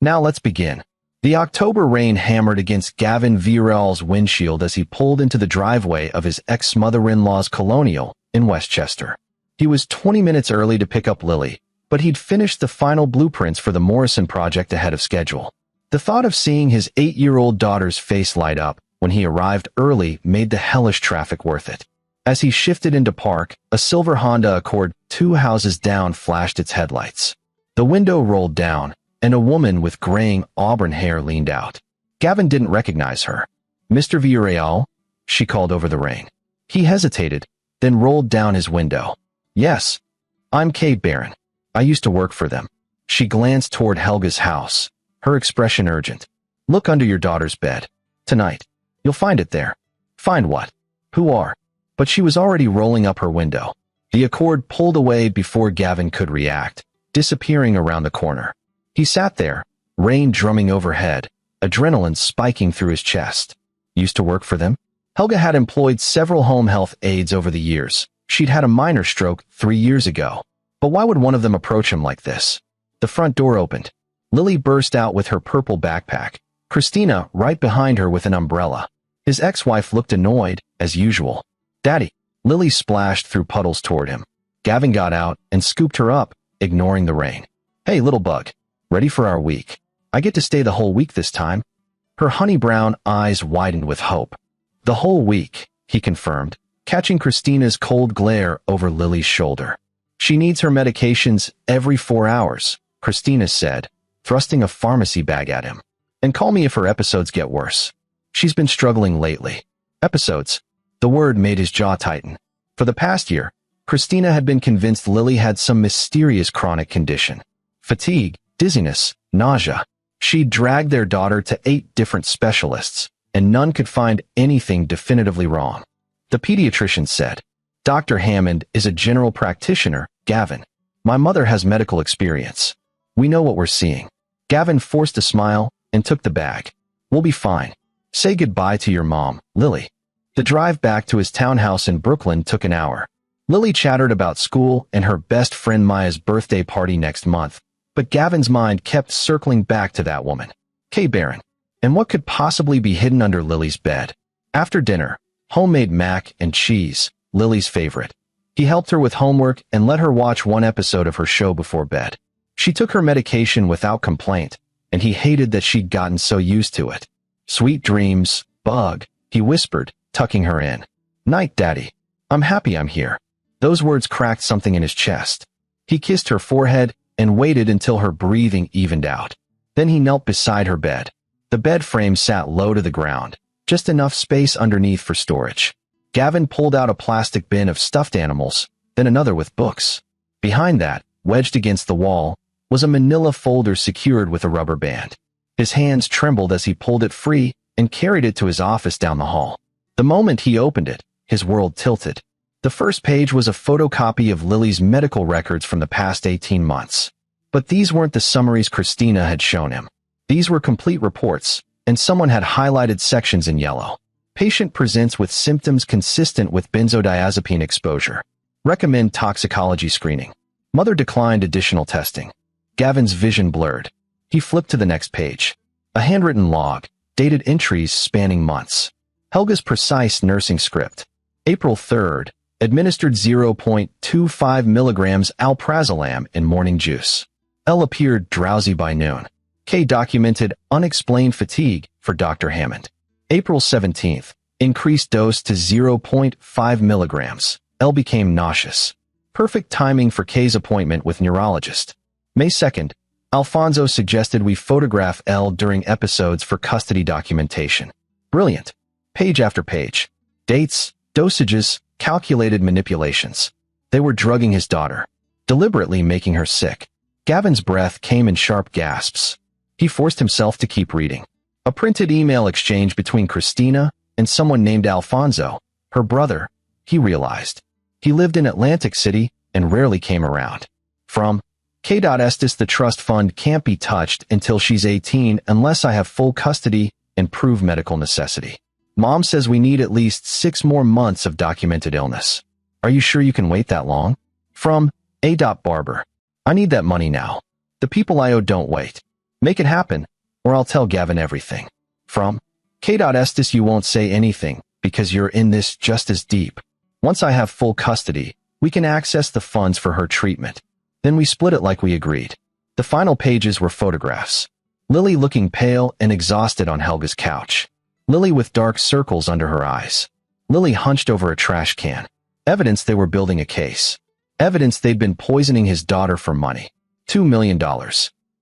Now let's begin. The October rain hammered against Gavin Viral's windshield as he pulled into the driveway of his ex-mother-in-law's colonial in Westchester. He was 20 minutes early to pick up Lily, but he'd finished the final blueprints for the Morrison project ahead of schedule. The thought of seeing his 8-year-old daughter's face light up when he arrived early made the hellish traffic worth it. As he shifted into park, a silver Honda Accord 2 houses down flashed its headlights. The window rolled down, and a woman with graying auburn hair leaned out. Gavin didn't recognize her. "Mr. Betrayal?" she called over the rain. He hesitated, then rolled down his window. "Yes, I'm Kay Barron. I used to work for them." She glanced toward Helga's house, her expression urgent. "Look under your daughter's bed. Tonight. You'll find it there." "Find what? Who are?" But she was already rolling up her window. The Accord pulled away before Gavin could react, disappearing around the corner. He sat there, rain drumming overhead, adrenaline spiking through his chest. Used to work for them? Helga had employed several home health aides over the years. She'd had a minor stroke 3 years ago. But why would one of them approach him like this? The front door opened. Lily burst out with her purple backpack, Christina right behind her with an umbrella. His ex-wife looked annoyed, as usual. "Daddy." Lily splashed through puddles toward him. Gavin got out and scooped her up, ignoring the rain. "Hey, little bug. Ready for our week? I get to stay the whole week this time." Her honey-brown eyes widened with hope. "The whole week," he confirmed, catching Christina's cold glare over Lily's shoulder. "She needs her medications every 4 hours, Christina said, thrusting a pharmacy bag at him. "And call me if her episodes get worse. She's been struggling lately." Episodes. The word made his jaw tighten. For the past year, Christina had been convinced Lily had some mysterious chronic condition. Fatigue, dizziness, nausea. She'd dragged their daughter to 8 different specialists, and none could find anything definitively wrong. The pediatrician said, "Dr. Hammond is a general practitioner, Gavin. My mother has medical experience. We know what we're seeing." Gavin forced a smile and took the bag. "We'll be fine. Say goodbye to your mom, Lily." The drive back to his townhouse in Brooklyn took an hour. Lily chattered about school and her best friend Maya's birthday party next month, but Gavin's mind kept circling back to that woman, Kay Barron, and what could possibly be hidden under Lily's bed. After dinner, homemade mac and cheese, Lily's favorite. He helped her with homework and let her watch 1 episode of her show before bed. She took her medication without complaint, and he hated that she'd gotten so used to it. "Sweet dreams, bug," he whispered, tucking her in. "Night, Daddy. I'm happy I'm here." Those words cracked something in his chest. He kissed her forehead and waited until her breathing evened out. Then he knelt beside her bed. The bed frame sat low to the ground, just enough space underneath for storage. Gavin pulled out a plastic bin of stuffed animals, then another with books. Behind that, wedged against the wall, was a manila folder secured with a rubber band. His hands trembled as he pulled it free and carried it to his office down the hall. The moment he opened it, his world tilted. The first page was a photocopy of Lily's medical records from the past 18 months. But these weren't the summaries Christina had shown him. These were complete reports, and someone had highlighted sections in yellow. Patient presents with symptoms consistent with benzodiazepine exposure. Recommend toxicology screening. Mother declined additional testing. Gavin's vision blurred. He flipped to the next page. A handwritten log, dated entries spanning months. Helga's precise nursing script. April 3rd, administered 0.25 milligrams alprazolam in morning juice. L appeared drowsy by noon. K documented unexplained fatigue for Dr. Hammond. April 17th, increased dose to 0.5 milligrams. L became nauseous. Perfect timing for K's appointment with neurologist. May 2nd, Alfonso suggested we photograph L during episodes for custody documentation. Brilliant. Page after page. Dates, dosages, calculated manipulations. They were drugging his daughter, deliberately making her sick. Gavin's breath came in sharp gasps. He forced himself to keep reading. A printed email exchange between Christina and someone named Alfonso, her brother, he realized. He lived in Atlantic City and rarely came around. From K. Estes, the trust fund can't be touched until she's 18 unless I have full custody and prove medical necessity. Mom says we need at least 6 more months of documented illness. Are you sure you can wait that long? From A. Barber. I need that money now. The people I owe don't wait. Make it happen, or I'll tell Gavin everything. From K.Estes, you won't say anything, because you're in this just as deep. Once I have full custody, we can access the funds for her treatment. Then we split it like we agreed. The final pages were photographs. Lily looking pale and exhausted on Helga's couch. Lily with dark circles under her eyes. Lily hunched over a trash can. Evidence they were building a case. Evidence they'd been poisoning his daughter for money. $2 million.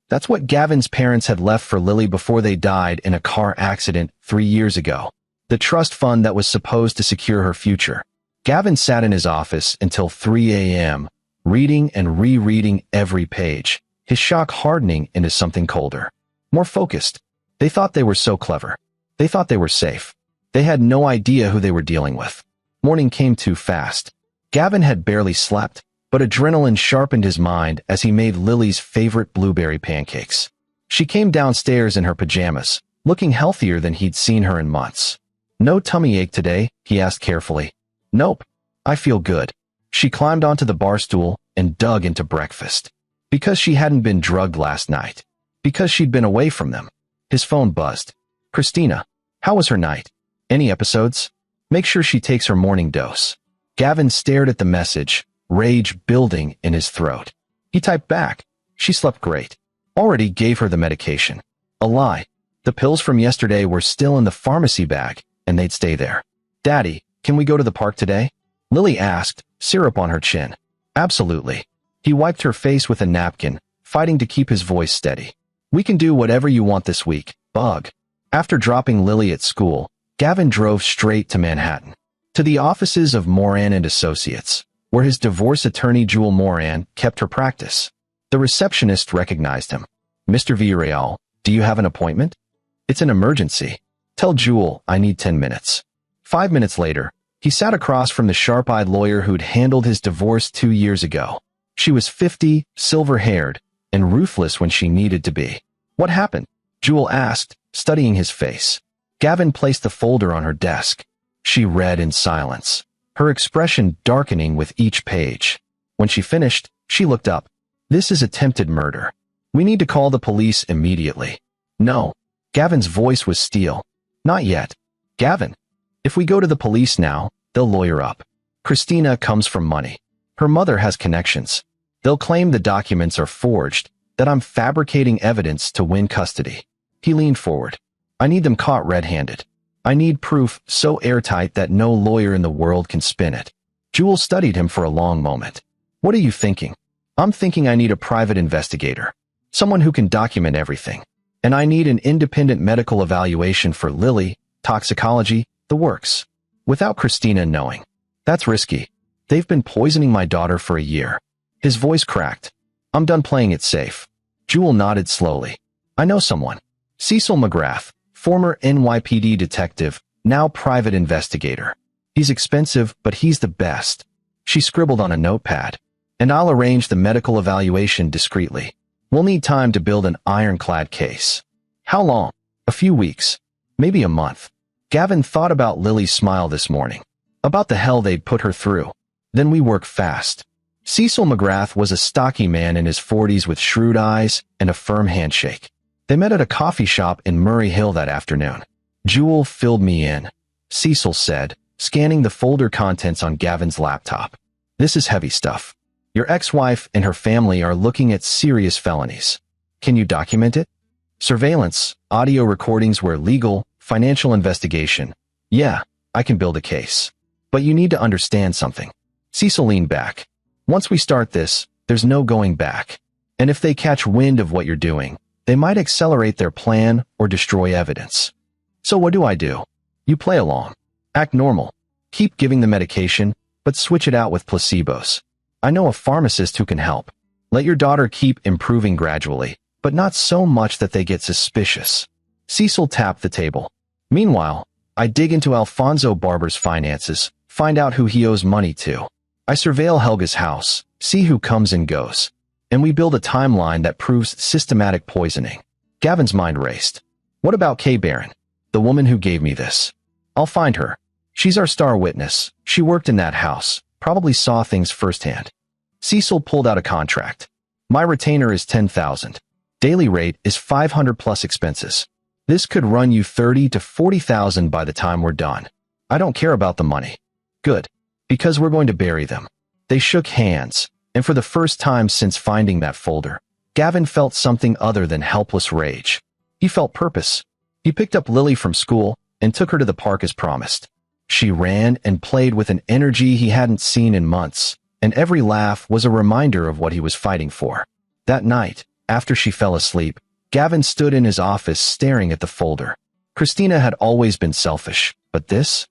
That's what Gavin's parents had left for Lily before they died in a car accident 3 years ago. The trust fund that was supposed to secure her future. Gavin sat in his office until 3 a.m., reading and rereading every page, his shock hardening into something colder. More focused. They thought they were so clever. They thought they were safe. They had no idea who they were dealing with. Morning came too fast. Gavin had barely slept, but adrenaline sharpened his mind as he made Lily's favorite blueberry pancakes. She came downstairs in her pajamas, looking healthier than he'd seen her in months. No tummy ache today, he asked carefully. Nope. I feel good. She climbed onto the bar stool and dug into breakfast. Because she hadn't been drugged last night. Because she'd been away from them. His phone buzzed. Christina, how was her night? Any episodes? Make sure she takes her morning dose. Gavin stared at the message, rage building in his throat. He typed back. She slept great. Already gave her the medication. A lie. The pills from yesterday were still in the pharmacy bag, and they'd stay there. Daddy, can we go to the park today? Lily asked, syrup on her chin. Absolutely. He wiped her face with a napkin, fighting to keep his voice steady. We can do whatever you want this week, bug. After dropping Lily at school, Gavin drove straight to Manhattan. To the offices of Moran and Associates, where his divorce attorney Jewel Moran kept her practice. The receptionist recognized him. Mr. Betrayal, do you have an appointment? It's an emergency. Tell Jewel I need 10 minutes. 5 minutes later, he sat across from the sharp-eyed lawyer who'd handled his divorce 2 years ago. She was 50, silver-haired, and ruthless when she needed to be. What happened? Jewel asked, studying his face. Gavin placed the folder on her desk. She read in silence, her expression darkening with each page. When she finished, she looked up. This is attempted murder. We need to call the police immediately. No. Gavin's voice was steel. Not yet. Gavin. If we go to the police now, they'll lawyer up. Christina comes from money. Her mother has connections. They'll claim the documents are forged, that I'm fabricating evidence to win custody. He leaned forward. I need them caught red-handed. I need proof so airtight that no lawyer in the world can spin it. Jewel studied him for a long moment. What are you thinking? I'm thinking I need a private investigator. Someone who can document everything. And I need an independent medical evaluation for Lily, toxicology, the works. Without Christina knowing. That's risky. They've been poisoning my daughter for a year. His voice cracked. I'm done playing it safe. Jewel nodded slowly. I know someone. Cecil McGrath, former NYPD detective, now private investigator. He's expensive, but he's the best. She scribbled on a notepad. And I'll arrange the medical evaluation discreetly. We'll need time to build an ironclad case. How long? A few weeks. Maybe a month. Gavin thought about Lily's smile this morning. About the hell they'd put her through. Then we work fast. Cecil McGrath was a stocky man in his 40s with shrewd eyes and a firm handshake. They met at a coffee shop in Murray Hill that afternoon. Jewel filled me in, Cecil said, scanning the folder contents on Gavin's laptop. This is heavy stuff. Your ex-wife and her family are looking at serious felonies. Can you document it? Surveillance, audio recordings where legal, financial investigation. Yeah, I can build a case. But you need to understand something. Cecil leaned back. Once we start this, there's no going back. And if they catch wind of what you're doing, they might accelerate their plan or destroy evidence. So what do? You play along. Act normal. Keep giving the medication, but switch it out with placebos. I know a pharmacist who can help. Let your daughter keep improving gradually, but not so much that they get suspicious. Cecil tapped the table. Meanwhile, I dig into Alfonso Barber's finances, find out who he owes money to. I surveil Helga's house, see who comes and goes. And we build a timeline that proves systematic poisoning. Gavin's mind raced. What about Kay Barron, the woman who gave me this? I'll find her. She's our star witness. She worked in that house, probably saw things firsthand. Cecil pulled out a contract. My retainer is $10,000. Daily rate is 500 plus expenses. This could run you 30 to 40,000 by the time we're done. I don't care about the money. Good. Because we're going to bury them. They shook hands, and for the first time since finding that folder, Gavin felt something other than helpless rage. He felt purpose. He picked up Lily from school and took her to the park as promised. She ran and played with an energy he hadn't seen in months, and every laugh was a reminder of what he was fighting for. That night, after she fell asleep, Gavin stood in his office staring at the folder. Christina had always been selfish, but this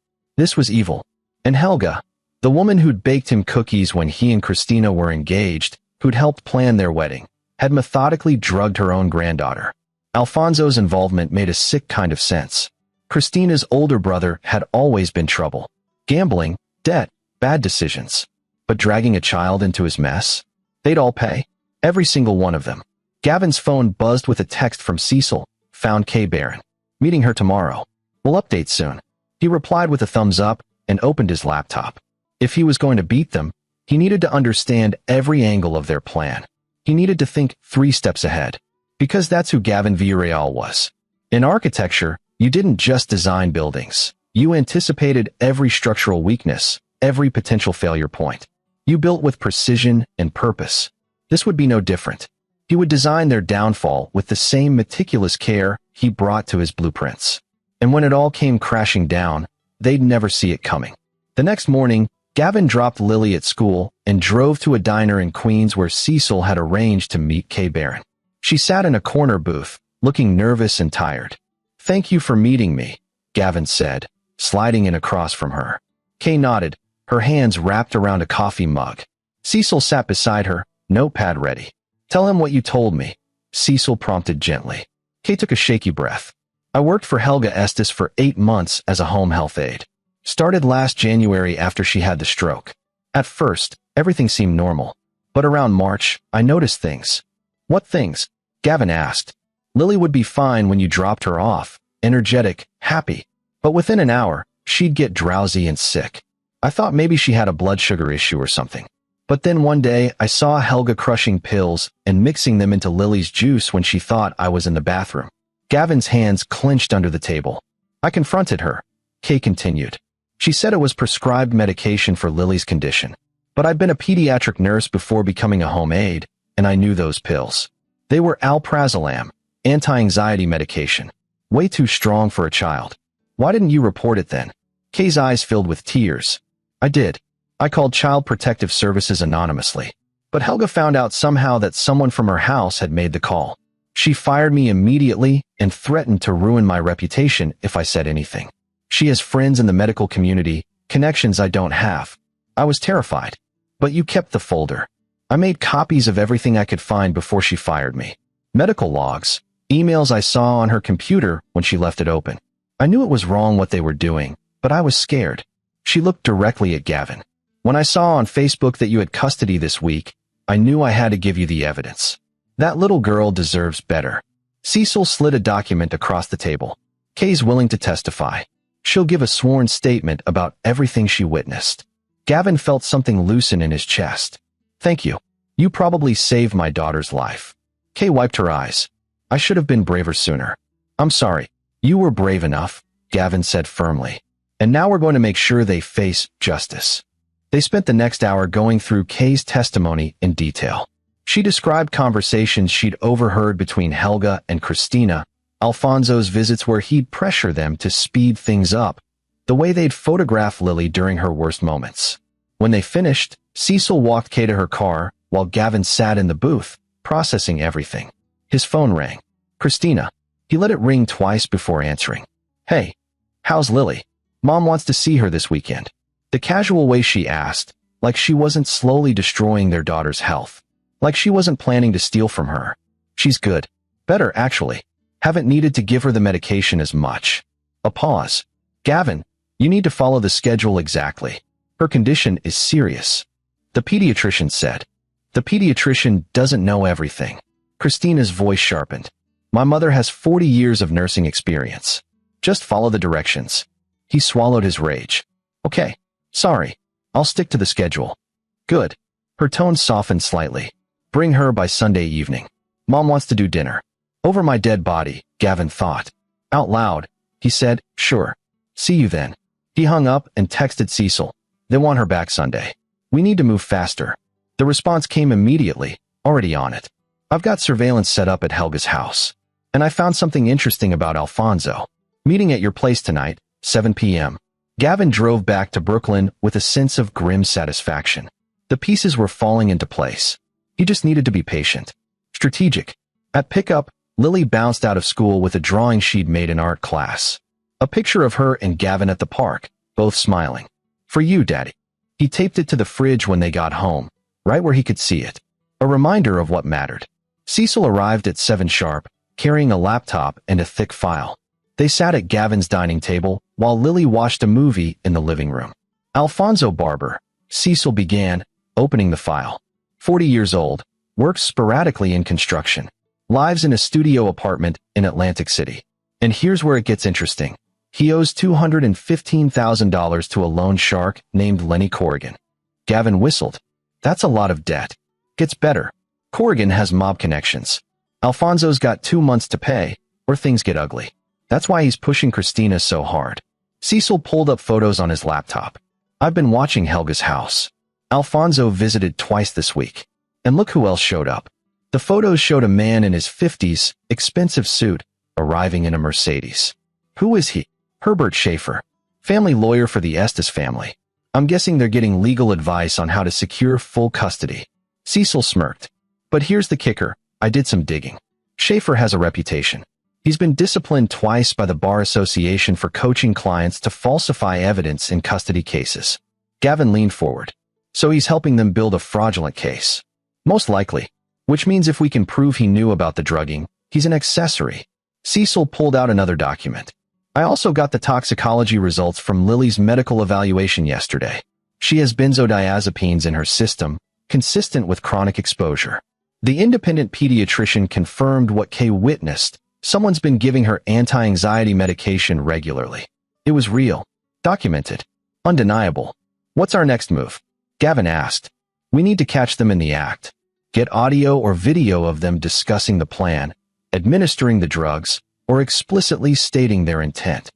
was evil. And Helga, the woman who'd baked him cookies when he and Christina were engaged, who'd helped plan their wedding, had methodically drugged her own granddaughter. Alfonso's involvement made a sick kind of sense. Christina's older brother had always been trouble. Gambling, debt, bad decisions. But dragging a child into his mess? They'd all pay. Every single one of them. Gavin's phone buzzed with a text from Cecil, found Kay Barron. Meeting her tomorrow. We'll update soon. He replied with a thumbs up and opened his laptop. If he was going to beat them, he needed to understand every angle of their plan. He needed to think 3 steps ahead. Because that's who Gavin Betrayal was. In architecture, you didn't just design buildings. You anticipated every structural weakness, every potential failure point. You built with precision and purpose. This would be no different. He would design their downfall with the same meticulous care he brought to his blueprints. And when it all came crashing down, they'd never see it coming. The next morning, Gavin dropped Lily at school and drove to a diner in Queens where Cecil had arranged to meet Kay Barron. She sat in a corner booth, looking nervous and tired. "Thank you for meeting me," Gavin said, sliding in across from her. Kay nodded, her hands wrapped around a coffee mug. Cecil sat beside her, notepad ready. "Tell him what you told me," Cecil prompted gently. Kay took a shaky breath. "I worked for Helga Estes for 8 months as a home health aide. Started last January after she had the stroke. At first, everything seemed normal. But around March, I noticed things." "What things?" Gavin asked. "Lily would be fine when you dropped her off, energetic, happy. But within an hour, she'd get drowsy and sick. I thought maybe she had a blood sugar issue or something. But then one day, I saw Helga crushing pills and mixing them into Lily's juice when she thought I was in the bathroom." Gavin's hands clenched under the table. "I confronted her," Kay continued. "She said it was prescribed medication for Lily's condition. But I'd been a pediatric nurse before becoming a home aide, and I knew those pills. They were alprazolam, anti-anxiety medication. Way too strong for a child. Why didn't you report it then?" Kay's eyes filled with tears. "I did. I called Child Protective Services anonymously. But Helga found out somehow that someone from her house had made the call. She fired me immediately and threatened to ruin my reputation if I said anything. She has friends in the medical community, connections I don't have. I was terrified. But you kept the folder. I made copies of everything I could find before she fired me. Medical logs, emails I saw on her computer when she left it open. I knew it was wrong what they were doing, but I was scared." She looked directly at Gavin. "When I saw on Facebook that you had custody this week, I knew I had to give you the evidence. That little girl deserves better." Cecil slid a document across the table. "Kay's willing to testify. She'll give a sworn statement about everything she witnessed." Gavin felt something loosen in his chest. "Thank you. You probably saved my daughter's life." Kay wiped her eyes. "I should have been braver sooner." "I'm sorry. You were brave enough," Gavin said firmly. "And now we're going to make sure they face justice." They spent the next hour going through Kay's testimony in detail. She described conversations she'd overheard between Helga and Christina, Alfonso's visits where he'd pressure them to speed things up, the way they'd photograph Lily during her worst moments. When they finished, Cecil walked Kay to her car while Gavin sat in the booth, processing everything. His phone rang. "Christina." He let it ring twice before answering. "Hey, how's Lily? Mom wants to see her this weekend." The casual way she asked, like she wasn't slowly destroying their daughter's health. Like she wasn't planning to steal from her. "She's good. Better, actually. Haven't needed to give her the medication as much." A pause. "Gavin, you need to follow the schedule exactly. Her condition is serious." The pediatrician said. "The pediatrician doesn't know everything." Christina's voice sharpened. "My mother has 40 years of nursing experience. Just follow the directions." He swallowed his rage. "Okay. Sorry. I'll stick to the schedule." "Good." Her tone softened slightly. "Bring her by Sunday evening." Mom wants to do dinner. Over my dead body, Gavin thought. Out loud, he said, sure. See you then. He hung up and texted Cecil. They want her back Sunday. We need to move faster. The response came immediately, already on it. I've got surveillance set up at Helga's house. And I found something interesting about Alfonso. Meeting at your place tonight, 7 p.m. Gavin drove back to Brooklyn with a sense of grim satisfaction. The pieces were falling into place. He just needed to be patient. Strategic. At pickup, Lily bounced out of school with a drawing she'd made in art class. A picture of her and Gavin at the park, both smiling. For you, Daddy. He taped it to the fridge when they got home, right where he could see it. A reminder of what mattered. Cecil arrived at 7 sharp, carrying a laptop and a thick file. They sat at Gavin's dining table while Lily watched a movie in the living room. Alfonso Barber, Cecil began, opening the file. 40 years old, works sporadically in construction. Lives in a studio apartment in Atlantic City. And here's where it gets interesting. He owes $215,000 to a loan shark named Lenny Corrigan. Gavin whistled. That's a lot of debt. Gets better. Corrigan has mob connections. Alfonso's got 2 months to pay, or things get ugly. That's why he's pushing Christina so hard. Cecil pulled up photos on his laptop. I've been watching Helga's house. Alfonso visited twice this week. And look who else showed up. The photos showed a man in his 50s, expensive suit, arriving in a Mercedes. Who is he? Herbert Schaefer. Family lawyer for the Estes family. I'm guessing they're getting legal advice on how to secure full custody. Cecil smirked. But here's the kicker. I did some digging. Schaefer has a reputation. He's been disciplined twice by the Bar Association for coaching clients to falsify evidence in custody cases. Gavin leaned forward. So he's helping them build a fraudulent case. Most likely. Which means if we can prove he knew about the drugging, he's an accessory. Cecil pulled out another document. I also got the toxicology results from Lily's medical evaluation yesterday. She has benzodiazepines in her system, consistent with chronic exposure. The independent pediatrician confirmed what Kay witnessed. Someone's been giving her anti-anxiety medication regularly. It was real. Documented. Undeniable. What's our next move? Gavin asked. We need to catch them in the act. Get audio or video of them discussing the plan, administering the drugs, or explicitly stating their intent.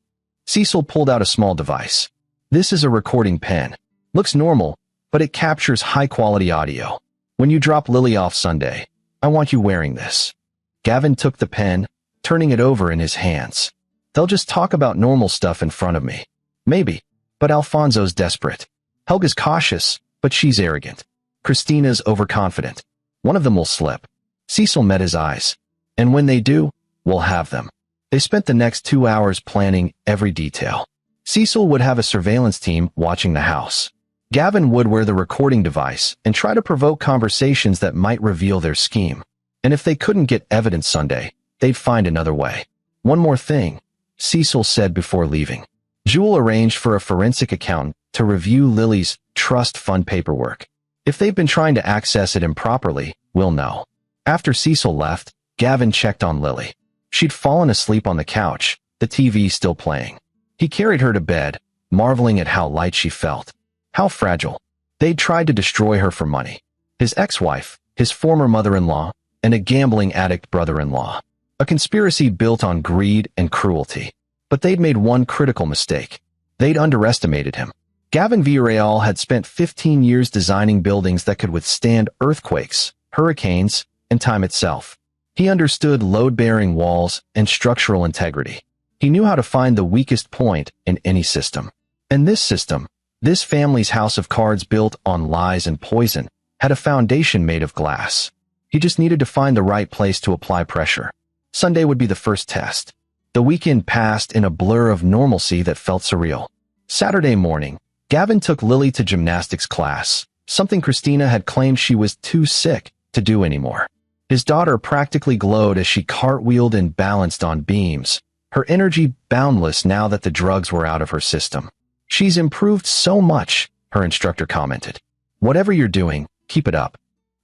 Cecil pulled out a small device. This is a recording pen. Looks normal, but it captures high-quality audio. When you drop Lily off Sunday, I want you wearing this. Gavin took the pen, turning it over in his hands. They'll just talk about normal stuff in front of me. Maybe, but Alfonso's desperate. Helga's cautious, but she's arrogant. Christina's overconfident. One of them will slip. Cecil met his eyes. And when they do, we'll have them. They spent the next 2 hours planning every detail. Cecil would have a surveillance team watching the house. Gavin would wear the recording device and try to provoke conversations that might reveal their scheme. And if they couldn't get evidence Sunday, they'd find another way. One more thing, Cecil said before leaving. Jewel arranged for a forensic accountant to review Lily's trust fund paperwork. If they've been trying to access it improperly, we'll know. After Cecil left, Gavin checked on Lily. She'd fallen asleep on the couch, the TV still playing. He carried her to bed, marveling at how light she felt. How fragile. They'd tried to destroy her for money. His ex-wife, his former mother-in-law, and a gambling addict brother-in-law. A conspiracy built on greed and cruelty. But they'd made one critical mistake. They'd underestimated him. Gavin Betrayal had spent 15 years designing buildings that could withstand earthquakes, hurricanes, and time itself. He understood load-bearing walls and structural integrity. He knew how to find the weakest point in any system. And this system, this family's house of cards built on lies and poison, had a foundation made of glass. He just needed to find the right place to apply pressure. Sunday would be the first test. The weekend passed in a blur of normalcy that felt surreal. Saturday morning, Gavin took Lily to gymnastics class, something Christina had claimed she was too sick to do anymore. His daughter practically glowed as she cartwheeled and balanced on beams, her energy boundless now that the drugs were out of her system. She's improved so much, her instructor commented. Whatever you're doing, keep it up.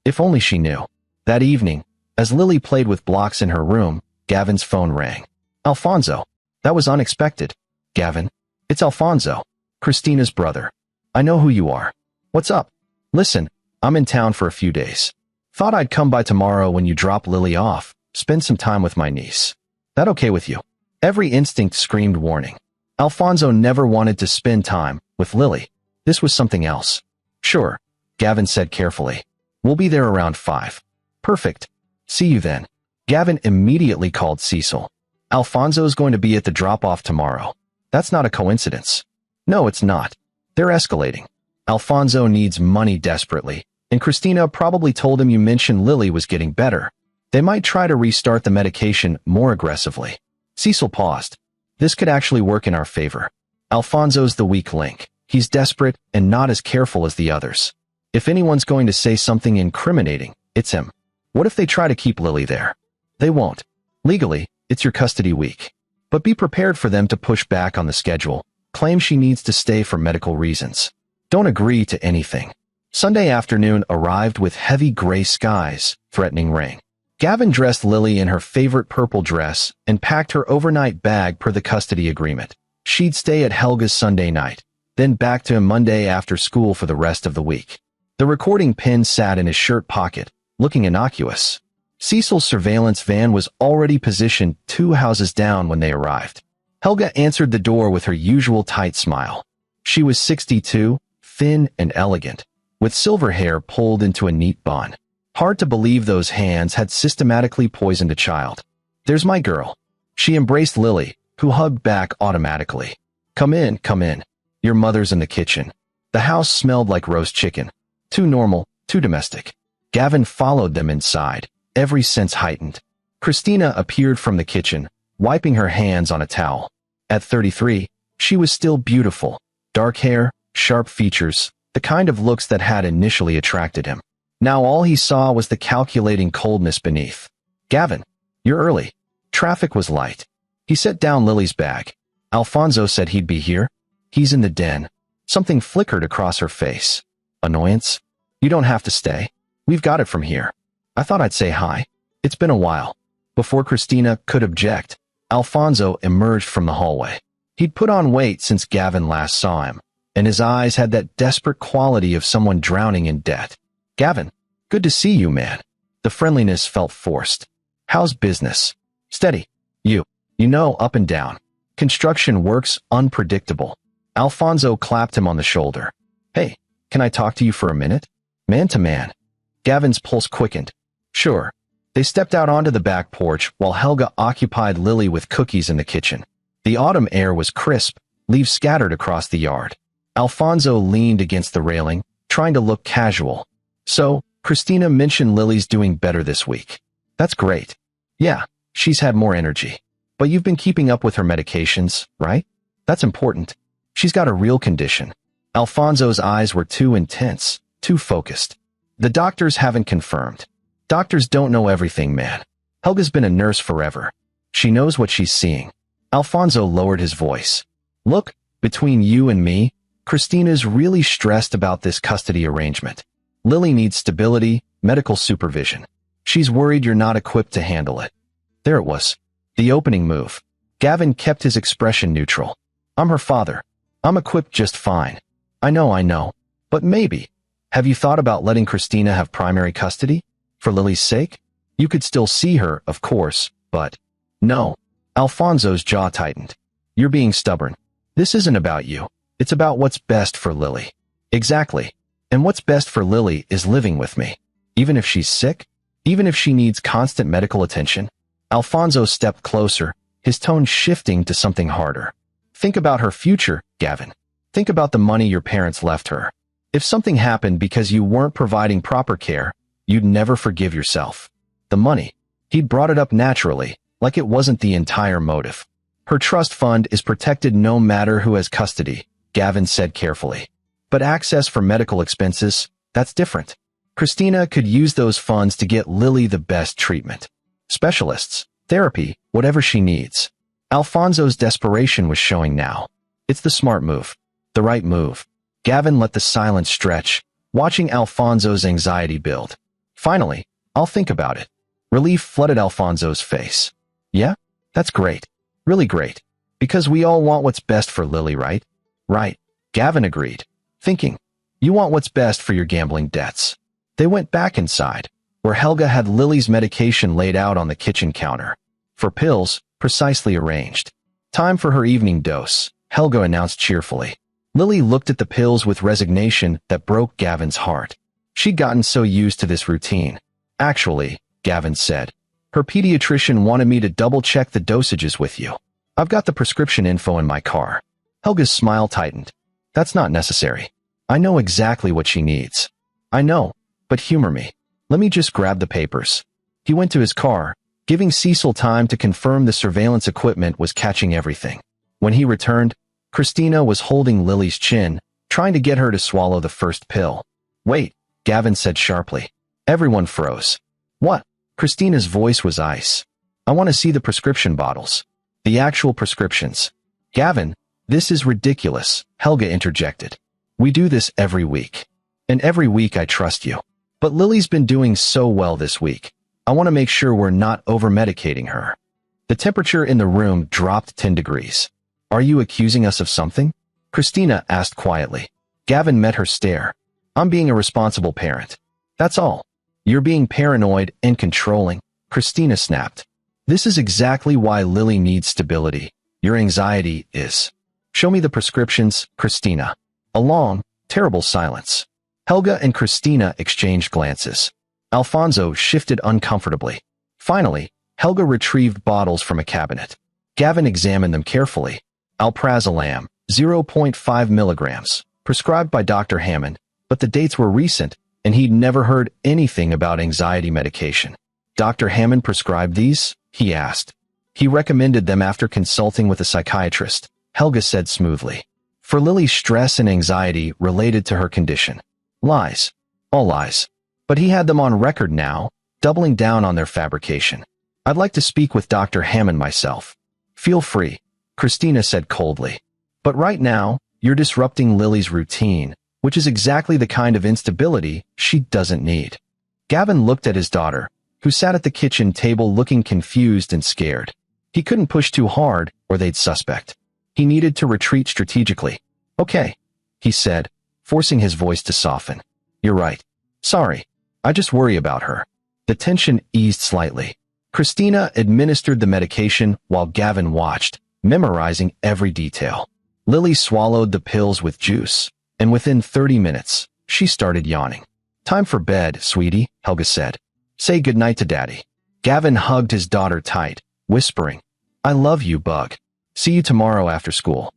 If only she knew. That evening, as Lily played with blocks in her room, Gavin's phone rang. Alfonso. That was unexpected. Gavin. It's Alfonso. Christina's brother. I know who you are. What's up? Listen, I'm in town for a few days. Thought I'd come by tomorrow when you drop Lily off, spend some time with my niece. That okay with you? Every instinct screamed warning. Alfonso never wanted to spend time with Lily. This was something else. Sure, Gavin said carefully. We'll be there around 5. Perfect. See you then. Gavin immediately called Cecil. Alfonso's going to be at the drop-off tomorrow. That's not a coincidence. No, it's not. They're escalating. Alfonso needs money desperately, and Christina probably told him you mentioned Lily was getting better. They might try to restart the medication more aggressively. Cecil paused. This could actually work in our favor. Alfonso's the weak link. He's desperate and not as careful as the others. If anyone's going to say something incriminating, it's him. What if they try to keep Lily there? They won't. Legally, it's your custody week. But be prepared for them to push back on the schedule, claim she needs to stay for medical reasons. Don't agree to anything. Sunday afternoon arrived with heavy gray skies, threatening rain. Gavin dressed Lily in her favorite purple dress and packed her overnight bag per the custody agreement. She'd stay at Helga's Sunday night, then back to him Monday after school for the rest of the week. The recording pin sat in his shirt pocket, looking innocuous. Cecil's surveillance van was already positioned 2 houses down when they arrived. Helga answered the door with her usual tight smile. She was 62, thin and elegant, with silver hair pulled into a neat bun. Hard to believe those hands had systematically poisoned a child. There's my girl. She embraced Lily, who hugged back automatically. Come in, come in. Your mother's in the kitchen. The house smelled like roast chicken. Too normal, too domestic. Gavin followed them inside, every sense heightened. Christina appeared from the kitchen, wiping her hands on a towel. At 33, she was still beautiful. Dark hair, sharp features, the kind of looks that had initially attracted him. Now all he saw was the calculating coldness beneath. Gavin, you're early. Traffic was light. He set down Lily's bag. Alfonso said he'd be here. He's in the den. Something flickered across her face. Annoyance? You don't have to stay. We've got it from here. I thought I'd say hi. It's been a while. Before Christina could object, Alfonso emerged from the hallway. He'd put on weight since Gavin last saw him, and his eyes had that desperate quality of someone drowning in debt. Gavin, good to see you, man. The friendliness felt forced. How's business? Steady. You know, up and down. Construction work's unpredictable. Alfonso clapped him on the shoulder. Hey, can I talk to you for a minute? Man to man. Gavin's pulse quickened. Sure. They stepped out onto the back porch while Helga occupied Lily with cookies in the kitchen. The autumn air was crisp, leaves scattered across the yard. Alfonso leaned against the railing, trying to look casual. So, Christina mentioned Lily's doing better this week. That's great. Yeah, she's had more energy. But you've been keeping up with her medications, right? That's important. She's got a real condition. Alfonso's eyes were too intense, too focused. The doctors haven't confirmed. Doctors don't know everything, man. Helga's been a nurse forever. She knows what she's seeing. Alfonso lowered his voice. Look, between you and me, Christina's really stressed about this custody arrangement. Lily needs stability, medical supervision. She's worried you're not equipped to handle it. There it was. The opening move. Gavin kept his expression neutral. I'm her father. I'm equipped just fine. I know. But maybe. Have you thought about letting Christina have primary custody? For Lily's sake? You could still see her, of course, but... No. Alfonso's jaw tightened. You're being stubborn. This isn't about you. It's about what's best for Lily. Exactly. And what's best for Lily is living with me. Even if she's sick? Even if she needs constant medical attention? Alfonso stepped closer, his tone shifting to something harder. Think about her future, Gavin. Think about the money your parents left her. If something happened because you weren't providing proper care, you'd never forgive yourself. The money. He'd brought it up naturally, like it wasn't the entire motive. Her trust fund is protected no matter who has custody, Gavin said carefully. But access for medical expenses, that's different. Christina could use those funds to get Lily the best treatment. Specialists, therapy, whatever she needs. Alfonso's desperation was showing now. It's the smart move. The right move. Gavin let the silence stretch, watching Alfonso's anxiety build. Finally, I'll think about it. Relief flooded Alfonso's face. Yeah? That's great. Really great. Because we all want what's best for Lily, right? Right. Gavin agreed. Thinking. You want what's best for your gambling debts. They went back inside. where Helga had Lily's medication laid out on the kitchen counter. For pills, precisely arranged. Time for her evening dose, Helga announced cheerfully. Lily looked at the pills with resignation that broke Gavin's heart. She'd gotten so used to this routine. Actually, Gavin said, her pediatrician wanted me to double-check the dosages with you. I've got the prescription info in my car. Helga's smile tightened. That's not necessary. I know exactly what she needs. I know, but humor me. Let me just grab the papers. He went to his car, giving Cecil time to confirm the surveillance equipment was catching everything. When he returned, Christina was holding Lily's chin, trying to get her to swallow the first pill. Wait, Gavin said sharply. Everyone froze. What? Christina's voice was ice. I want to see the prescription bottles. The actual prescriptions. Gavin, this is ridiculous, Helga interjected. We do this every week. And every week I trust you. But Lily's been doing so well this week. I want to make sure we're not over-medicating her. The temperature in the room dropped 10 degrees. Are you accusing us of something? Christina asked quietly. Gavin met her stare. I'm being a responsible parent. That's all. You're being paranoid and controlling, Christina snapped. This is exactly why Lily needs stability. Your anxiety is. Show me the prescriptions, Christina. A long, terrible silence. Helga and Christina exchanged glances. Alfonso shifted uncomfortably. Finally, Helga retrieved bottles from a cabinet. Gavin examined them carefully. Alprazolam, 0.5 milligrams, prescribed by Dr. Hammond, but the dates were recent, and he'd never heard anything about anxiety medication. Dr. Hammond prescribed these? He asked. He recommended them after consulting with a psychiatrist, Helga said smoothly. For Lily's stress and anxiety related to her condition. Lies. All lies. But he had them on record now, doubling down on their fabrication. I'd like to speak with Dr. Hammond myself. Feel free, Christina said coldly. But right now, you're disrupting Lily's routine, which is exactly the kind of instability she doesn't need. Gavin looked at his daughter, who sat at the kitchen table looking confused and scared. He couldn't push too hard, or they'd suspect. He needed to retreat strategically. Okay, he said, forcing his voice to soften. You're right. Sorry. I just worry about her. The tension eased slightly. Christina administered the medication while Gavin watched, memorizing every detail. Lily swallowed the pills with juice, and within 30 minutes, she started yawning. Time for bed, sweetie, Helga said. Say goodnight to Daddy. Gavin hugged his daughter tight, whispering, I love you, Bug. See you tomorrow after school.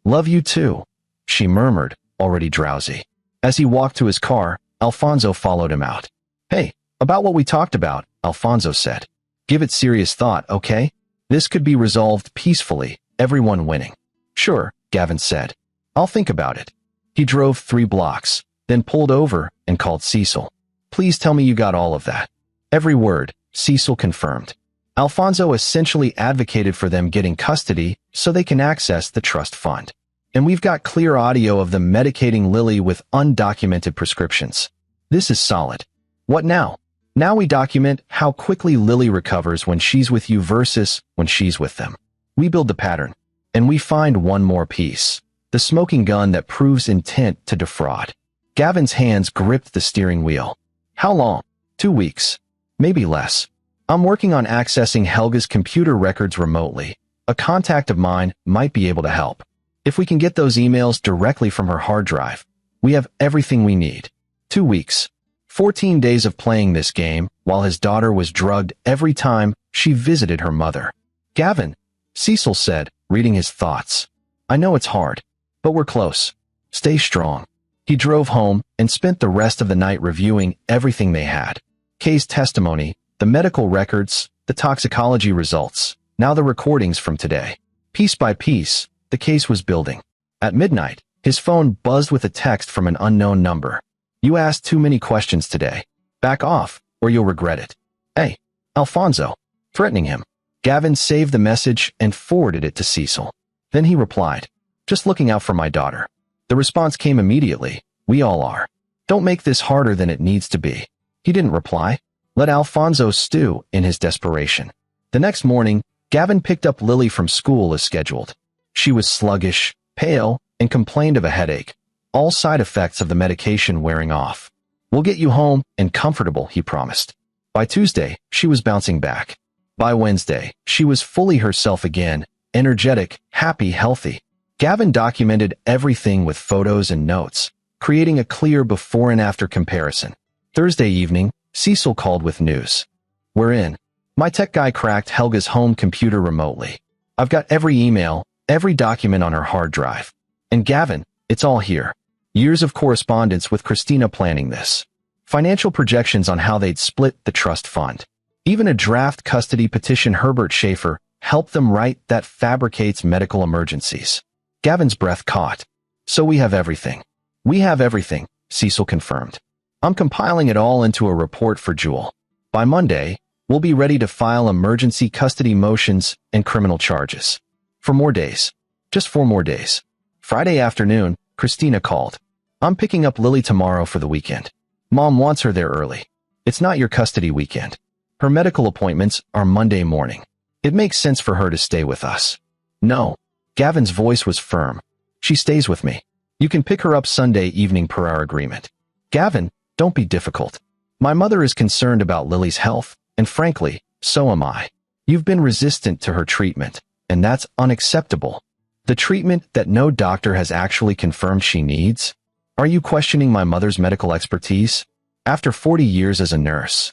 Love you too, she murmured, already drowsy. As he walked to his car, Alfonso followed him out. Hey, about what we talked about, Alfonso said. Give it serious thought, okay? This could be resolved peacefully, everyone winning. Sure, Gavin said. I'll think about it. He drove 3 blocks, then pulled over and called Cecil. Please tell me you got all of that. Every word, Cecil confirmed. Alfonso essentially advocated for them getting custody so they can access the trust fund. And we've got clear audio of them medicating Lily with undocumented prescriptions. This is solid. What now? Now we document how quickly Lily recovers when she's with you versus when she's with them. We build the pattern. And we find one more piece. The smoking gun that proves intent to defraud. Gavin's hands gripped the steering wheel. How long? 2 weeks. Maybe less. I'm working on accessing Helga's computer records remotely. A contact of mine might be able to help. If we can get those emails directly from her hard drive, we have everything we need. 2 weeks. 14 days of playing this game while his daughter was drugged every time she visited her mother. Gavin, Cecil said, reading his thoughts. I know it's hard, but we're close. Stay strong. He drove home and spent the rest of the night reviewing everything they had. Kay's testimony, the medical records, the toxicology results, now the recordings from today. Piece by piece, the case was building. At midnight, his phone buzzed with a text from an unknown number. You asked too many questions today. Back off, or you'll regret it. Hey, Alfonso, threatening him. Gavin saved the message and forwarded it to Cecil. Then he replied, just looking out for my daughter. The response came immediately. We all are. Don't make this harder than it needs to be. He didn't reply. Let Alfonso stew in his desperation. The next morning, Gavin picked up Lily from school as scheduled. She was sluggish, pale, and complained of a headache, all side effects of the medication wearing off. We'll get you home and comfortable, he promised. By Tuesday, she was bouncing back. By Wednesday, she was fully herself again, energetic, happy, healthy. Gavin documented everything with photos and notes, creating a clear before and after comparison. Thursday evening, Cecil called with news. "We're in. My tech guy cracked Helga's home computer remotely. I've got every email, every document on her hard drive. And Gavin, it's all here. Years of correspondence with Christina planning this. Financial projections on how they'd split the trust fund. Even a draft custody petition Herbert Schaefer helped them write that fabricates medical emergencies." Gavin's breath caught. "So we have everything." "We have everything," Cecil confirmed. "I'm compiling it all into a report for Jewel. By Monday, we'll be ready to file emergency custody motions and criminal charges. For more days. Just 4 more days." Friday afternoon, Christina called. "I'm picking up Lily tomorrow for the weekend. Mom wants her there early. It's not your custody weekend. Her medical appointments are Monday morning. It makes sense for her to stay with us." "No." Gavin's voice was firm. "She stays with me. You can pick her up Sunday evening per our agreement." "Gavin, don't be difficult. My mother is concerned about Lily's health, and frankly, so am I. You've been resistant to her treatment, and that's unacceptable. The treatment that no doctor has actually confirmed she needs? Are you questioning my mother's medical expertise? After 40 years as a nurse,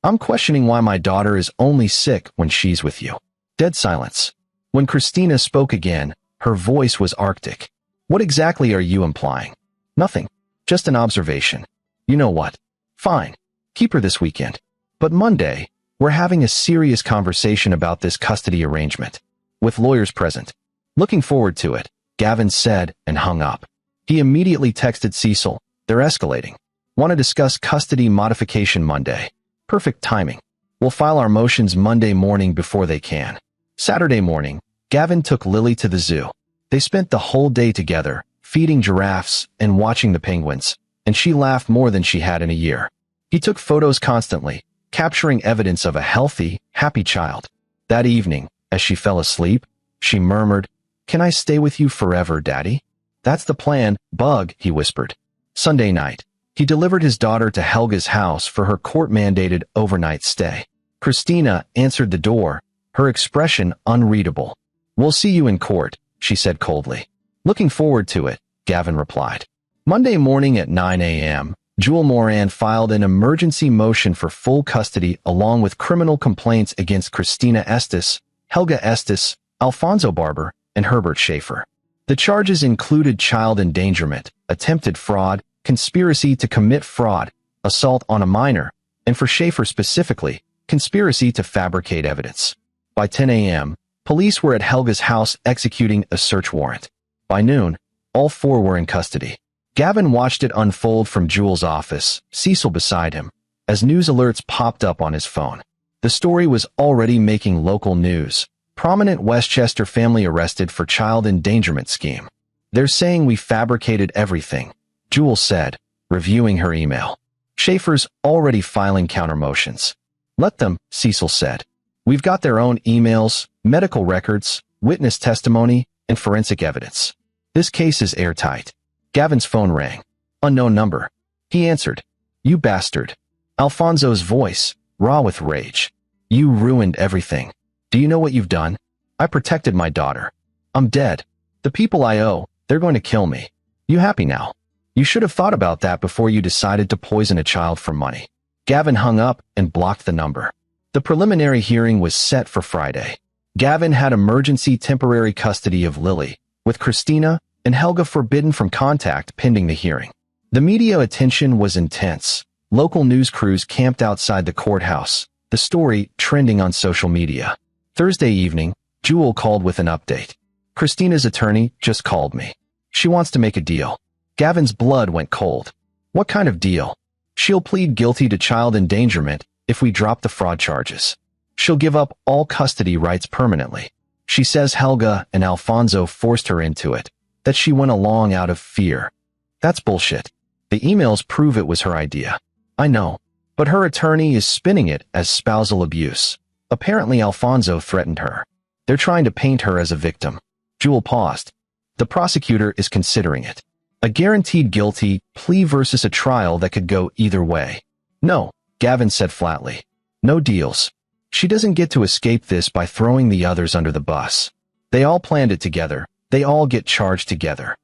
I'm questioning why my daughter is only sick when she's with you." Dead silence. When Christina spoke again, her voice was arctic. "What exactly are you implying?" "Nothing. Just an observation." "You know what? Fine. Keep her this weekend. But Monday, we're having a serious conversation about this custody arrangement. With lawyers present." "Looking forward to it," Gavin said and hung up. He immediately texted Cecil. "They're escalating. Want to discuss custody modification Monday. Perfect timing. We'll file our motions Monday morning before they can." Saturday morning, Gavin took Lily to the zoo. They spent the whole day together, feeding giraffes and watching the penguins, and she laughed more than she had in a year. He took photos constantly, capturing evidence of a healthy, happy child. That evening, as she fell asleep, she murmured, "Can I stay with you forever, Daddy?" "That's the plan, Bug," he whispered. Sunday night, he delivered his daughter to Helga's house for her court-mandated overnight stay. Christina answered the door, her expression unreadable. "We'll see you in court," she said coldly. "Looking forward to it," Gavin replied. Monday morning at 9 a.m., Jewel Moran filed an emergency motion for full custody along with criminal complaints against Christina Estes, Helga Estes, Alfonso Barber, and Herbert Schaefer. The charges included child endangerment, attempted fraud, conspiracy to commit fraud, assault on a minor, and for Schaefer specifically, conspiracy to fabricate evidence. By 10 a.m., police were at Helga's house executing a search warrant. By noon, all 4 were in custody. Gavin watched it unfold from Jewel's office, Cecil beside him, as news alerts popped up on his phone. The story was already making local news. Prominent Westchester family arrested for child endangerment scheme. "They're saying we fabricated everything," Jewel said, reviewing her email. "Schaefer's already filing counter-motions." "Let them," Cecil said. "We've got their own emails, medical records, witness testimony, and forensic evidence. This case is airtight." Gavin's phone rang. Unknown number. He answered. "You bastard." Alfonso's voice, raw with rage. "You ruined everything. Do you know what you've done? I protected my daughter. I'm dead. The people I owe, they're going to kill me. You happy now? You should have thought about that before you decided to poison a child for money." Gavin hung up and blocked the number. The preliminary hearing was set for Friday. Gavin had emergency temporary custody of Lily, with Christina and Helga forbidden from contact pending the hearing. The media attention was intense. Local news crews camped outside the courthouse, the story trending on social media. Thursday evening, Jewel called with an update. "Christina's attorney just called me. She wants to make a deal." Gavin's blood went cold. "What kind of deal?" "She'll plead guilty to child endangerment if we drop the fraud charges. She'll give up all custody rights permanently. She says Helga and Alfonso forced her into it, that she went along out of fear." "That's bullshit. The emails prove it was her idea." "I know, but her attorney is spinning it as spousal abuse. Apparently Alfonso threatened her. They're trying to paint her as a victim." Jewel paused. "The prosecutor is considering it. A guaranteed guilty plea versus a trial that could go either way." "No," Gavin said flatly. No deals. She doesn't get to escape this by throwing the others under the bus. They all planned it together. They all get charged together.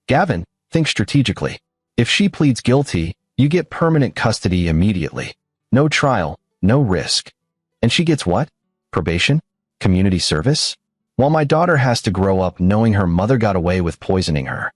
Gavin, think strategically. If she pleads guilty, you get permanent custody immediately. No trial, no risk. And she gets what? Probation? Community service? While my daughter has to grow up knowing her mother got away with poisoning her.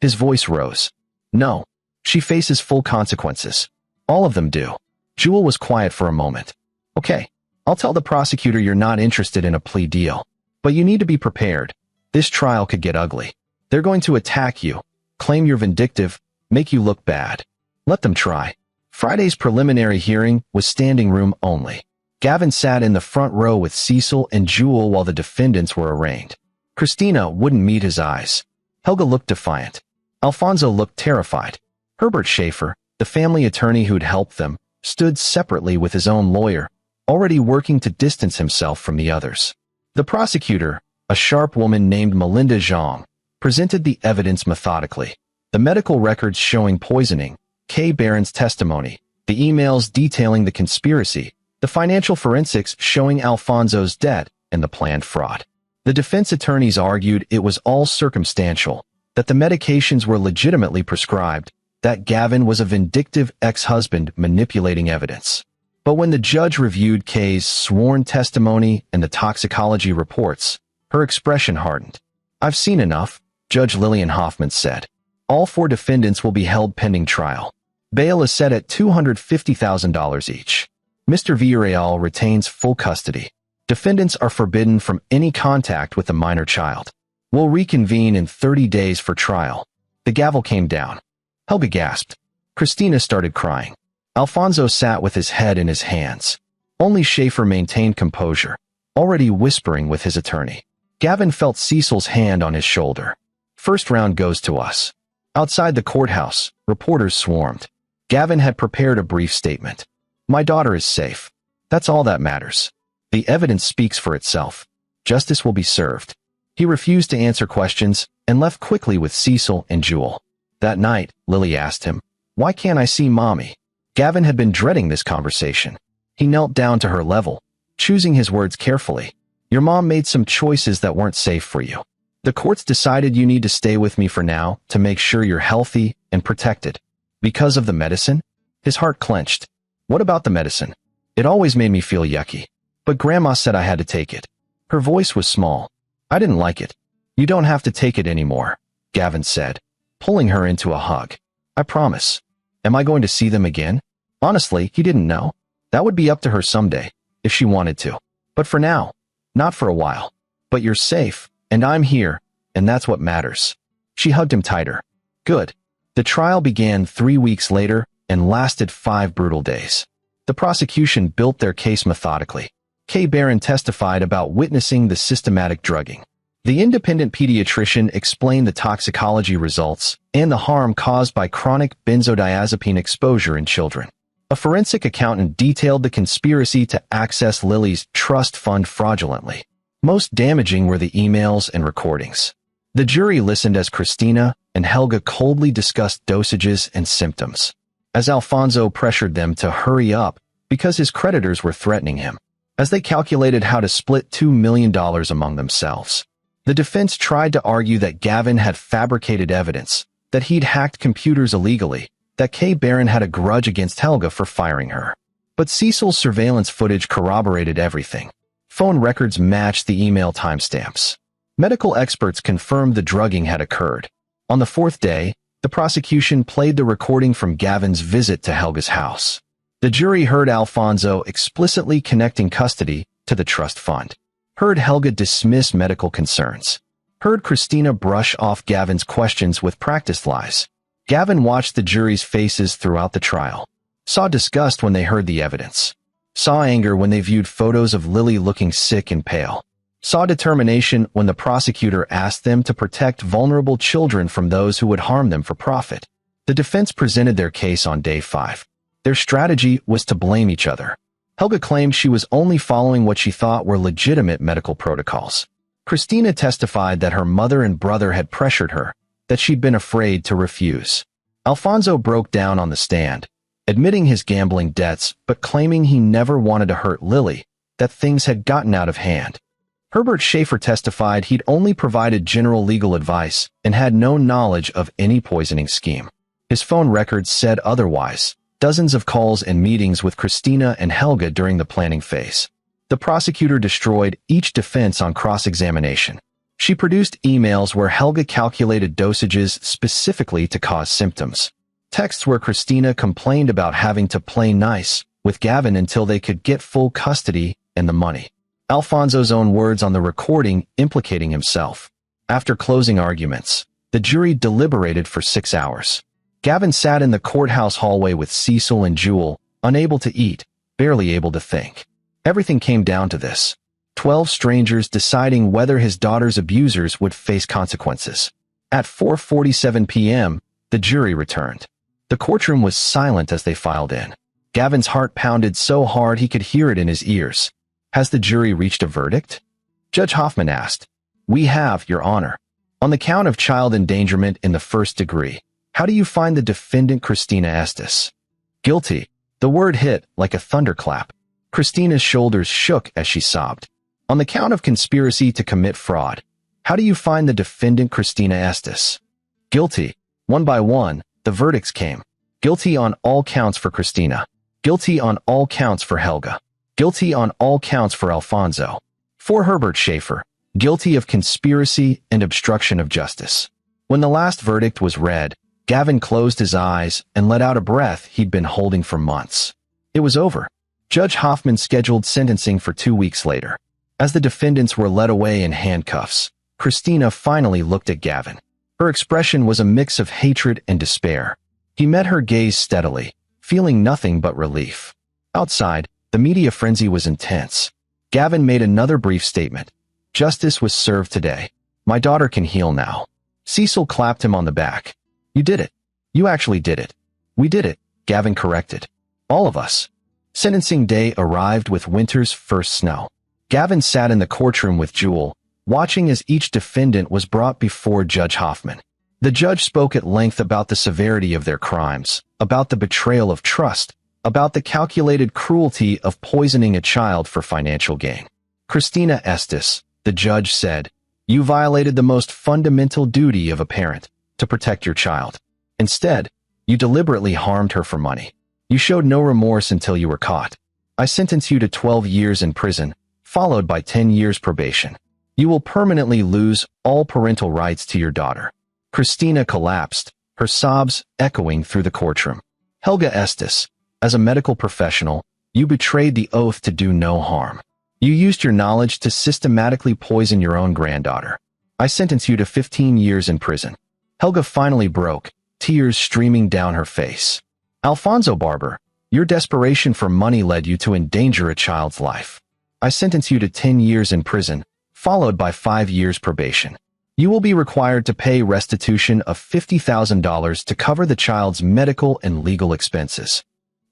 His voice rose. No. She faces full consequences. All of them do. Jewel was quiet for a moment. Okay, I'll tell the prosecutor you're not interested in a plea deal. But you need to be prepared. This trial could get ugly. They're going to attack you, claim you're vindictive, make you look bad. Let them try. Friday's preliminary hearing was standing room only. Gavin sat in the front row with Cecil and Jewel while the defendants were arraigned. Christina wouldn't meet his eyes. Helga looked defiant. Alfonso looked terrified. Herbert Schaefer, the family attorney who'd helped them, stood separately with his own lawyer, already working to distance himself from the others. The prosecutor, a sharp woman named Melinda Zhang, presented the evidence methodically. The medical records showing poisoning, Kay Barron's testimony, the emails detailing the conspiracy, the financial forensics showing Alfonso's debt, and the planned fraud. The defense attorneys argued it was all circumstantial, that the medications were legitimately prescribed, that Gavin was a vindictive ex-husband manipulating evidence. But when the judge reviewed Kay's sworn testimony and the toxicology reports, her expression hardened. I've seen enough, Judge Lillian Hoffman said. All 4 defendants will be held pending trial. Bail is set at $250,000 each. Mr. Betrayal retains full custody. Defendants are forbidden from any contact with a minor child. We'll reconvene in 30 days for trial. The gavel came down. Helga gasped. Christina started crying. Alfonso sat with his head in his hands. Only Schaefer maintained composure, already whispering with his attorney. Gavin felt Cecil's hand on his shoulder. First round goes to us. Outside the courthouse, reporters swarmed. Gavin had prepared a brief statement. My daughter is safe. That's all that matters. The evidence speaks for itself. Justice will be served. He refused to answer questions and left quickly with Cecil and Jewel. That night, Lily asked him, "Why can't I see Mommy?" Gavin had been dreading this conversation. He knelt down to her level, choosing his words carefully. Your mom made some choices that weren't safe for you. The courts decided you need to stay with me for now to make sure you're healthy and protected. Because of the medicine? His heart clenched. What about the medicine? It always made me feel yucky. But Grandma said I had to take it. Her voice was small. I didn't like it. You don't have to take it anymore, Gavin said, pulling her into a hug. I promise. Am I going to see them again? Honestly, he didn't know. That would be up to her someday, if she wanted to. But for now, not for a while. But you're safe, and I'm here, and that's what matters. She hugged him tighter. Good. The trial began 3 weeks later and lasted 5 brutal days. The prosecution built their case methodically. Kay Barron testified about witnessing the systematic drugging. The independent pediatrician explained the toxicology results and the harm caused by chronic benzodiazepine exposure in children. A forensic accountant detailed the conspiracy to access Lily's trust fund fraudulently. Most damaging were the emails and recordings. The jury listened as Christina and Helga coldly discussed dosages and symptoms, as Alfonso pressured them to hurry up because his creditors were threatening him, as they calculated how to split $2 million among themselves. The defense tried to argue that Gavin had fabricated evidence, that he'd hacked computers illegally, that Kay Barron had a grudge against Helga for firing her. But Cecil's surveillance footage corroborated everything. Phone records matched the email timestamps. Medical experts confirmed the drugging had occurred. On the 4th day, the prosecution played the recording from Gavin's visit to Helga's house. The jury heard Alfonso explicitly connecting custody to the trust fund. Heard Helga dismiss medical concerns. Heard Christina brush off Gavin's questions with practiced lies. Gavin watched the jury's faces throughout the trial. Saw disgust when they heard the evidence. Saw anger when they viewed photos of Lily looking sick and pale. Saw determination when the prosecutor asked them to protect vulnerable children from those who would harm them for profit. The defense presented their case on day 5. Their strategy was to blame each other. Helga claimed she was only following what she thought were legitimate medical protocols. Christina testified that her mother and brother had pressured her, that she'd been afraid to refuse. Alfonso broke down on the stand. admitting his gambling debts but claiming he never wanted to hurt Lily, that things had gotten out of hand. Herbert Schaefer testified he'd only provided general legal advice and had no knowledge of any poisoning scheme. His phone records said otherwise, dozens of calls and meetings with Christina and Helga during the planning phase. The prosecutor destroyed each defense on cross-examination. She produced emails where Helga calculated dosages specifically to cause symptoms. Texts where Christina complained about having to play nice with Gavin until they could get full custody and the money. Alfonso's own words on the recording implicating himself. After closing arguments, the jury deliberated for 6 hours. Gavin sat in the courthouse hallway with Cecil and Jewel, unable to eat, barely able to think. Everything came down to this: 12 strangers deciding whether his daughter's abusers would face consequences. At 4:47 p.m., the jury returned. The courtroom was silent as they filed in. Gavin's heart pounded so hard he could hear it in his ears. "Has the jury reached a verdict?" Judge Hoffman asked. "We have, Your Honor. On the count of child endangerment in the first degree, how do you find the defendant Christina Estes?" "Guilty." The word hit like a thunderclap. Christina's shoulders shook as she sobbed. "On the count of conspiracy to commit fraud, how do you find the defendant Christina Estes?" "Guilty." One by one, the verdicts came. Guilty on all counts for Christina. Guilty on all counts for Helga. Guilty on all counts for Alfonso. For Herbert Schaefer, guilty of conspiracy and obstruction of justice. When the last verdict was read, Gavin closed his eyes and let out a breath he'd been holding for months. It was over. Judge Hoffman scheduled sentencing for 2 weeks later. As the defendants were led away in handcuffs, Christina finally looked at Gavin. Her expression was a mix of hatred and despair. He met her gaze steadily, feeling nothing but relief. Outside, the media frenzy was intense. Gavin made another brief statement. "Justice was served today. My daughter can heal now." Cecil clapped him on the back. "You did it. You actually did it." "We did it," Gavin corrected. "All of us." Sentencing day arrived with winter's first snow. Gavin sat in the courtroom with Jewel, watching as each defendant was brought before Judge Hoffman. The judge spoke at length about the severity of their crimes, about the betrayal of trust, about the calculated cruelty of poisoning a child for financial gain. "Christina Estes," the judge said, "you violated the most fundamental duty of a parent, to protect your child. Instead, you deliberately harmed her for money. You showed no remorse until you were caught. I sentence you to 12 years in prison, followed by 10 years probation. You will permanently lose all parental rights to your daughter." Christina collapsed, her sobs echoing through the courtroom. "Helga Estes, as a medical professional, you betrayed the oath to do no harm. You used your knowledge to systematically poison your own granddaughter. I sentence you to 15 years in prison." Helga finally broke, tears streaming down her face. "Alfonso Barber, your desperation for money led you to endanger a child's life. I sentence you to 10 years in prison, followed by 5 years probation. You will be required to pay restitution of $50,000 to cover the child's medical and legal expenses."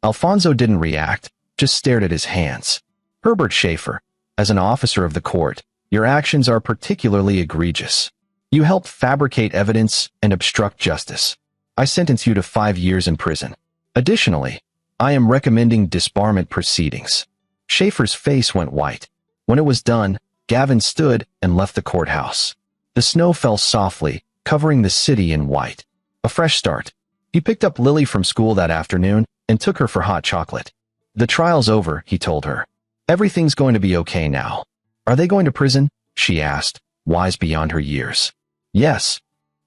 Alfonso didn't react, just stared at his hands. "Herbert Schaefer, as an officer of the court, your actions are particularly egregious. You helped fabricate evidence and obstruct justice. I sentence you to 5 years in prison. Additionally, I am recommending disbarment proceedings." Schaefer's face went white. When it was done, Gavin stood and left the courthouse. The snow fell softly, covering the city in white. A fresh start. He picked up Lily from school that afternoon and took her for hot chocolate. "The trial's over," he told her. "Everything's going to be okay now." "Are they going to prison?" she asked, wise beyond her years. "Yes."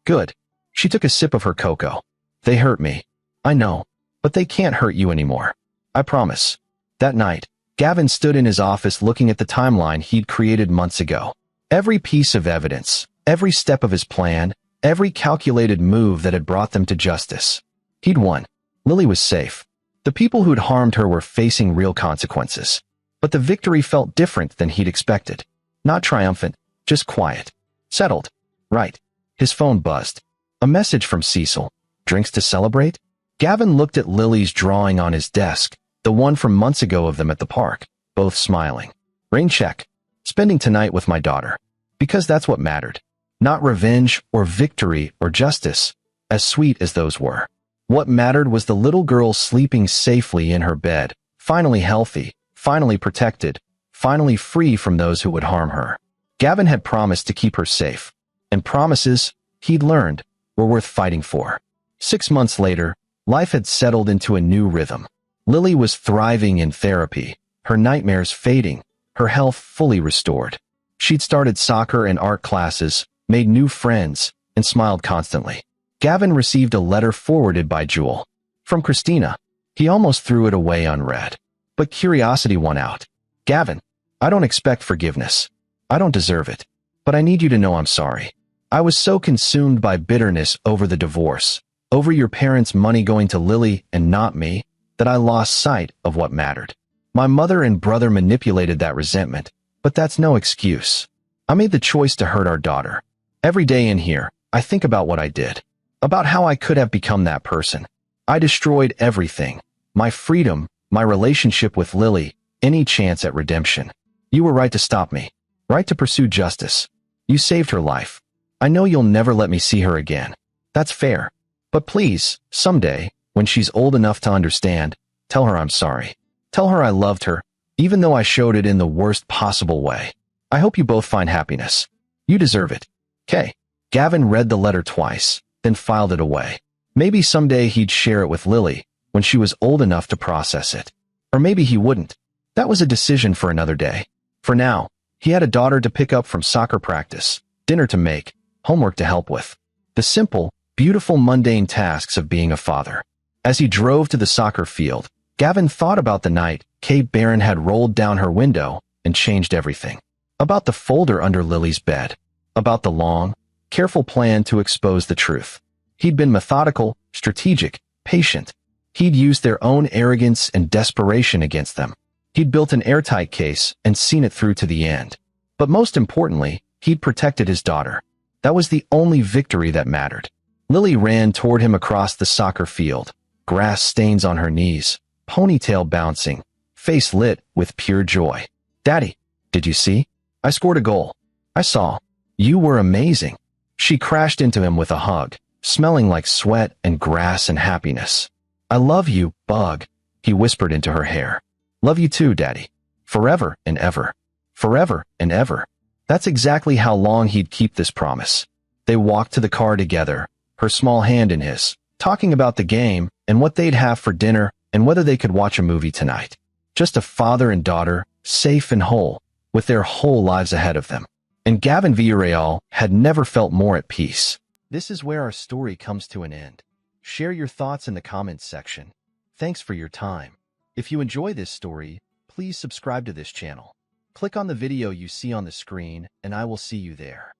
"Good." She took a sip of her cocoa. "They hurt me. I know. But they can't hurt you anymore. I promise." That night, Gavin stood in his office looking at the timeline he'd created months ago. Every piece of evidence, every step of his plan, every calculated move that had brought them to justice. He'd won. Lily was safe. The people who'd harmed her were facing real consequences. But the victory felt different than he'd expected. Not triumphant, just quiet. Settled. Right. His phone buzzed. A message from Cecil. "Drinks to celebrate?" Gavin looked at Lily's drawing on his desk, the one from months ago of them at the park, both smiling. "Rain check. Spending tonight with my daughter." Because that's what mattered. Not revenge or victory or justice, as sweet as those were. What mattered was the little girl sleeping safely in her bed, finally healthy, finally protected, finally free from those who would harm her. Gavin had promised to keep her safe, and promises, he'd learned, were worth fighting for. 6 months later, life had settled into a new rhythm. Lily was thriving in therapy, her nightmares fading, her health fully restored. She'd started soccer and art classes, made new friends, and smiled constantly. Gavin received a letter forwarded by Jewel. From Christina. He almost threw it away unread. But curiosity won out. Gavin, I don't expect forgiveness. I don't deserve it. But I need you to know I'm sorry. I was so consumed by bitterness over the divorce, over your parents' money going to Lily and not me, that I lost sight of what mattered. My mother and brother manipulated that resentment, but that's no excuse. I made the choice to hurt our daughter. Every day in here, I think about what I did, about how I could have become that person. I destroyed everything, my freedom, my relationship with Lily, any chance at redemption. You were right to stop me, right to pursue justice. You saved her life. I know you'll never let me see her again. That's fair. But please, someday, when she's old enough to understand, tell her I'm sorry. Tell her I loved her, even though I showed it in the worst possible way. I hope you both find happiness. You deserve it. K. Gavin read the letter twice, then filed it away. Maybe someday he'd share it with Lily, when she was old enough to process it. Or maybe he wouldn't. That was a decision for another day. For now, he had a daughter to pick up from soccer practice, dinner to make, homework to help with. The simple, beautiful mundane tasks of being a father. As he drove to the soccer field, Gavin thought about the night Kate Barron had rolled down her window and changed everything. About the folder under Lily's bed. About the long, careful plan to expose the truth. He'd been methodical, strategic, patient. He'd used their own arrogance and desperation against them. He'd built an airtight case and seen it through to the end. But most importantly, he'd protected his daughter. That was the only victory that mattered. Lily ran toward him across the soccer field, grass stains on her knees, ponytail bouncing, face lit with pure joy. Daddy, did you see? I scored a goal. I saw. You were amazing. She crashed into him with a hug, smelling like sweat and grass and happiness. I love you, Bug, he whispered into her hair. Love you too, Daddy. Forever and ever. Forever and ever. That's exactly how long he'd keep this promise. They walked to the car together, her small hand in his, talking about the game and what they'd have for dinner and whether they could watch a movie tonight. Just a father and daughter, safe and whole, with their whole lives ahead of them. And Gavin Betrayal had never felt more at peace. This is where our story comes to an end. Share your thoughts in the comments section. Thanks for your time. If you enjoy this story, please subscribe to this channel. Click on the video you see on the screen, and I will see you there.